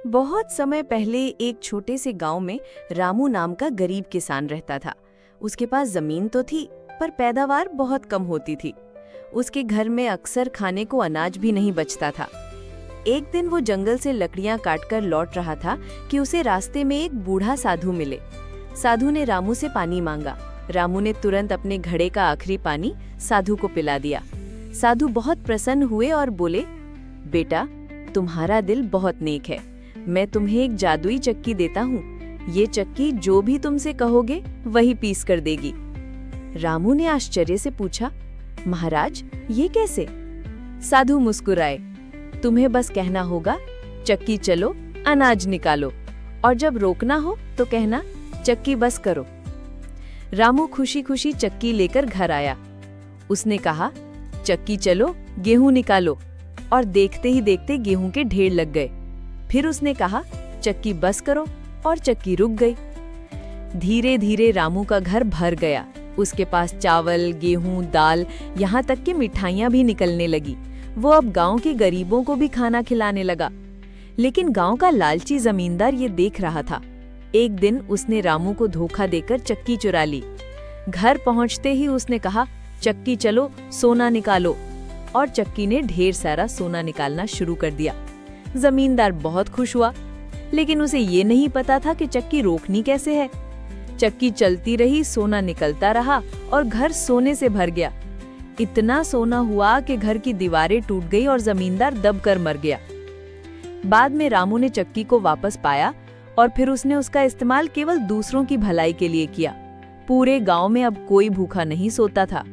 बहुत समय पहले एक छोटे से गांव में रामू नाम का गरीब किसान रहता था। उसके पास जमीन तो थी, पर पैदावार बहुत कम होती थी। उसके घर में अक्सर खाने को अनाज भी नहीं बचता था। एक दिन वो जंगल से लकड़ियां काटकर लौट रहा था कि उसे रास्ते में एक बूढ़ा साधु मिले। साधु ने रामू से पानी मांगा। रामू ने तुरंत अपने घड़े का आखिरी पानी साधु को पिला दिया। साधु बहुत प्रसन्न हुए और बोले, बेटा, तुम्हारा दिल बहुत नेक है। मैं तुम्हें एक जादुई चक्की देता हूँ। ये चक्की जो भी तुमसे कहोगे वही पीस कर देगी। रामू ने आश्चर्य से पूछा, महाराज, ये कैसे? साधु मुस्कुराए, तुम्हें बस कहना होगा, चक्की चलो, अनाज निकालो, और जब रोकना हो तो कहना, चक्की बस करो। रामू खुशी खुशी चक्की लेकर घर आया। उसने कहा, चक्की चलो, गेहूं निकालो, और देखते ही देखते गेहूं के ढेर लग गए। फिर उसने कहा, चक्की बस करो, और चक्की रुक गई। धीरे धीरे रामू का घर भर गया। उसके पास चावल, गेहूं, दाल, यहाँ तक कि मिठाइयाँ भी निकलने लगी। वो अब गांव के गरीबों को भी खाना खिलाने लगा। लेकिन गांव का लालची जमींदार ये देख रहा था। एक दिन उसने रामू को धोखा देकर चक्की चुरा ली। घर पहुंचते ही उसने कहा, चक्की चलो, सोना निकालो, और चक्की ने ढेर सारा सोना निकालना शुरू कर दिया। जमींदार बहुत खुश हुआ, लेकिन उसे ये नहीं पता था कि चक्की रोकनी कैसे है। चक्की चलती रही, सोना निकलता रहा और घर सोने से भर गया। इतना सोना हुआ कि घर की दीवारें टूट गई और जमींदार दबकर मर गया। बाद में रामू ने चक्की को वापस पाया और फिर उसने उसका इस्तेमाल केवल दूसरों की भलाई के लिए किया। पूरे गांव में अब कोई भूखा नहीं सोता था।